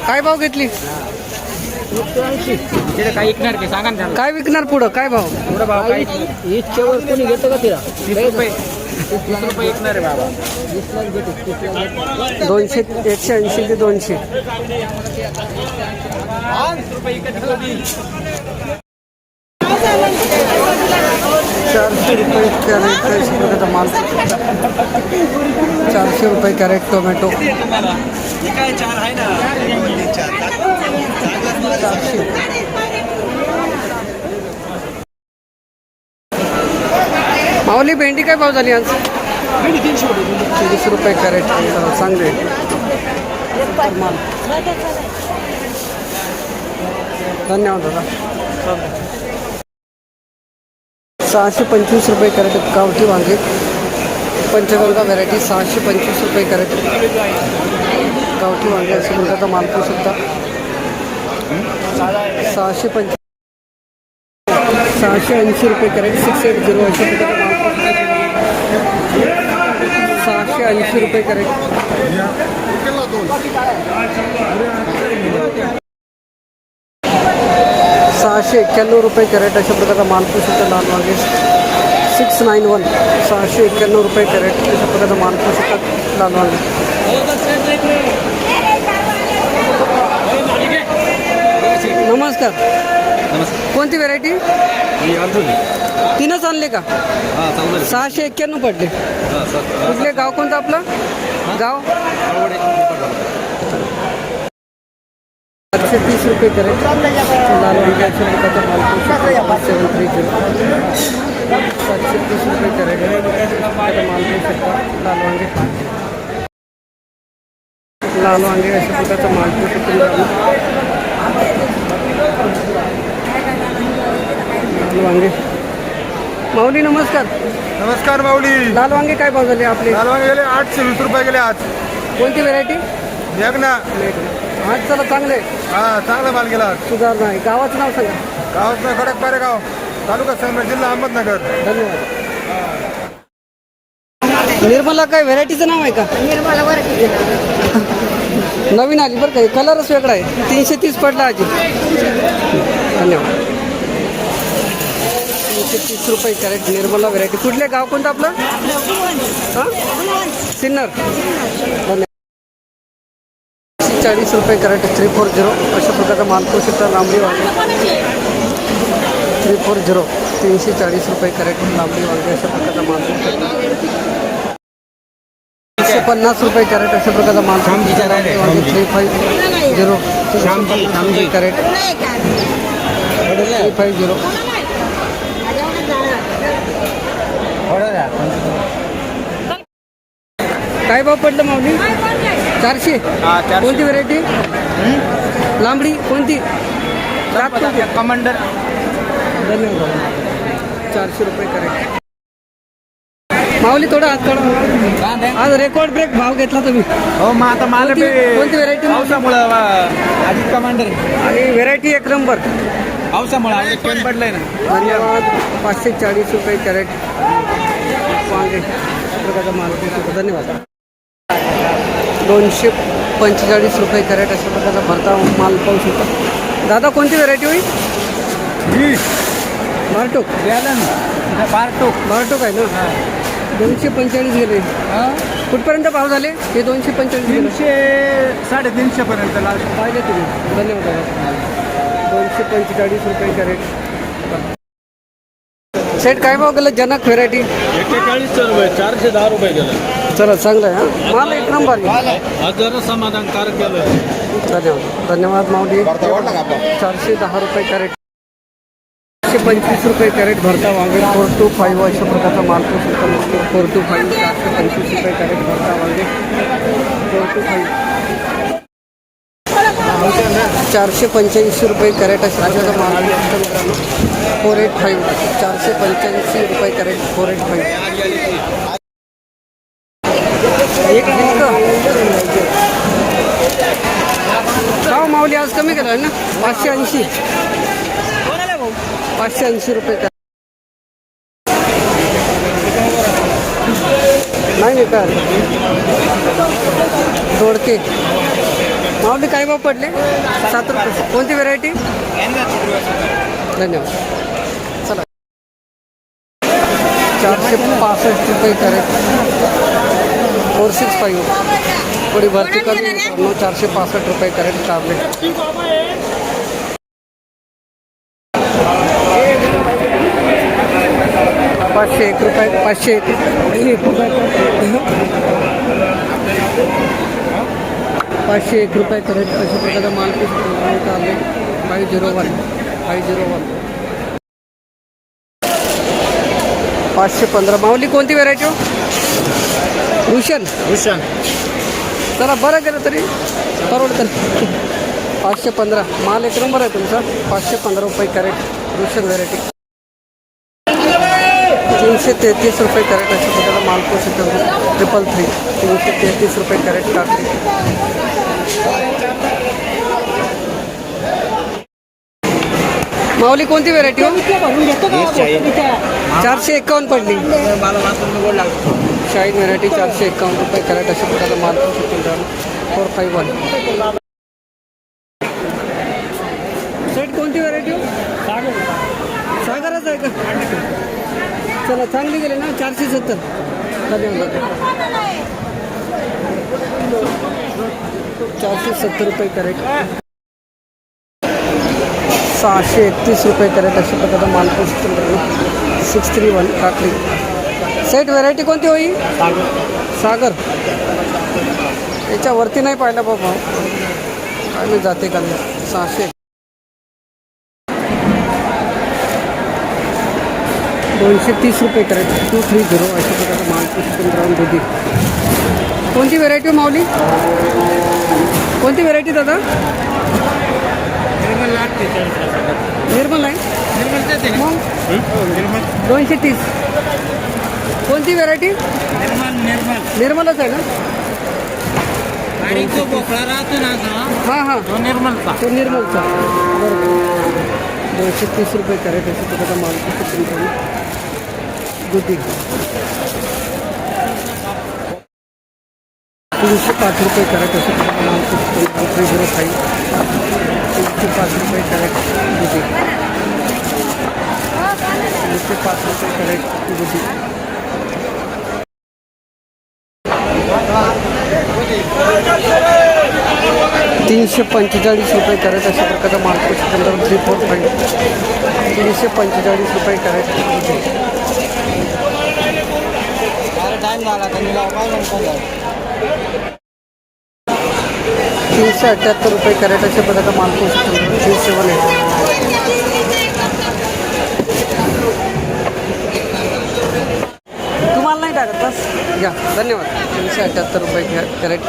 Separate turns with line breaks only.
काय भाव घेतली?
काय विकणार ते सांगा ना.
काय विकणार पुढं? काय भाव?
थोडं भाव काय
इच्छेवर कोणी घेतं का तिला?
30 रुपये विकणार आहे बाबा.
200 180 ते 200. ₹400 कॅरेट प्रकारचा माल. 400 रुपये कॅरेट टोमॅटो. 400. माऊली भेंडी काय भाव झाली आज? 30 रुपये कॅरेट. चांगले माल. धन्यवाद दादा. 625 रुपये कॅरेट गावठी वांगे. पंचगंगा व्हरायटी 625 रुपये कॅरेट गावठी वांगे. अशा प्रकारचा माल पाहू शकता. 680 रुपये कॅरेट 680. अशा प्रकारचा माल 680 रुपये कॅरेट. 691 रुपये कॅरेट. अशा प्रकारचा माल पाहू शकता. लाल वांगे 691. 691 रुपये कॅरेट. अशा प्रकारचा माल पाहू शकता. लाल वांगे. नमस्कार. कोणती व्हरायटी? तीनच आणले का? 691 पडले. कुठले गाव कोणतं आपलं? गाव 830 रुपये कॅरेट. लाल वांगे अशा प्रकारचा माल 730. 730 रुपये कॅरेट माल पाहू शकता. लाल वांगे अशा प्रकारचा माल पाहू शकता. लाल वांगे. माऊली नमस्कार.
नमस्कार माऊली.
लाल वांगे काय भाव झाले आपले?
लाल वांगे गेले 820 रुपये गेले आज.
कोणती व्हरायटी?
मेघना.
आज चला चांगले.
हा चांगला माल गेला आज.
सुधार नाही. गावाचं नाव सांगा.
गावात खडकपारे गाव, तालुका संगमेश्वर, जिल्हा अहमदनगर.
धन्यवाद. निर्मला काय व्हरायटीचं नाव आहे का?
निर्मला व्हरायटी
नवीन आली बरं का. कलरच वेगळा आहे. 330 पडला आजी. धन्यवाद. 330 रुपये कॅरेट निर्मला व्हरायटी. कुठले गाव कोणतं आपलं? हां सिन्नर. धन्यवाद. 40 रुपये कॅरेट 340. अशा प्रकारचा माल पाहू शकता. लांबडी वांगे 340. 340 रुपये कॅरेट लांबडी वांगे. अशा प्रकारचा माल पाहू शकता. 150 रुपये कॅरेट. अशा प्रकारचा माल 350. 350 कॅरेट 350. काय भाव पडलं माऊली? 400. कोणती व्हरायटी? लांबडी कोणती?
कमांडर.
धन्यवाद. 400 रुपये कॅरेट. माऊली थोडा हात काढा. आज रेकॉर्ड ब्रेक भाव घेतला तुम्ही.
हो मग आता माल
कोणती व्हरायटी?
पावसामुळं अजित कमांडर
आणि व्हरायटी एक नंबर.
पावसामुळं आज पेन पडलंय ना.
धन्यवाद. 540 रुपये कॅरेट वांगे. प्रकारचा माल. धन्यवाद. 245 रुपये कॅरेट. अशा प्रकारचा भरता माल पाहू शकता. दादा कोणती व्हरायटी होईल? भारटोक. भारटोक आहे ना. 245 गेले. कुठपर्यंत भाव झाले हे? 245 गेले.
300-350 पर्यंत
पाहिले तुम्ही. धन्यवाद. 245 रुपये कॅरेट. सेट काय भाव गेलं? जनक व्हरायटी
41 रुपये. 410 रुपये गेलं.
चला चांगलं आहे. माल एक नंबर.
आज जरा समाधानकारक गेलं.
धन्यवाद. धन्यवाद माऊली. 410 रुपये कॅरेट. 425 रुपये कॅरेट भरता वांगे. 425. अशा प्रकारचा माल पाहू शकता. 425. 425 रुपये कॅरेट भरता वांगे. 425. 485 रुपये कॅरेट. अशा प्रकारचा माल 485. 485 रुपये कॅरेट 485. एक का माऊली आज कमी केलं ना? 580. 580 रुपये का? नाही का? दोडके माऊली काय भाव पडले 7 रुपये. कोणती व्हेरायटी? धन्यवाद. चला 465 रुपये कॅरेट 465. थोडी भरती कमी 465 रुपये कॅरेट कारले. 501 रुपये 501 रुपये कॅरेट अशा प्रकारचा माल कारले 501 515. माऊली कोणती व्हेरायटी हो? भूषण. चला बरं केलं तरी परवडतं. 515 माल एक नंबर आहे तुमचा. 515 रुपये कॅरेट भूषण व्हेरायटी. 333 रुपये कॅरेट अशा प्रकारचा माल पोषित 333. 333 रुपये कॅरेट काकडी. माऊली कोणती व्हेरायटी हो? 451 पडली. शाहीन व्हेरायटी 451 रुपये कॅरेट अशा प्रकारचा माल पोषित 451. सेट कोणती व्हेरायटी हो? सागरच आहे का? चला चांगली गेले ना. 470. धन्यवाद. 470 रुपये कॅरेट. 631 रुपये कॅरेट अशा प्रकारचा माल पोषित 631 काकडी. सेट व्हेरायटी कोणती होई? सागर. याच्यावरती नाही पाहिला बाबा काय मी जाते का नाही. 600 230 रुपये कॅरेट 230 अशा प्रकारचा माल पोषित दुधी. कोणती व्हेरायटी माऊली? कोणती व्हेरायटी दादा? निर्मल आहे मग 230. कोणती व्हेरायटी? निर्मलच आहे ना. हां हां तो निर्मलचा. बरोबर. 230 रुपये कॅरेट अशा प्रकारचा माल दुधी. 305 रुपये कॅरेट अशा प्रकारचा माल 305. 305 रुपये कॅरेट दुधी. 305 रुपये कॅरेट दुधी. 345 रुपये कॅरेट अशा प्रकारचा माल 345. 345 रुपये कॅरेट. 378 रुपये कॅरेट अशा प्रकारचा माल 378. तुम्हाला नाही टाकत बस घ्या. धन्यवाद. 378 रुपये कॅरेट.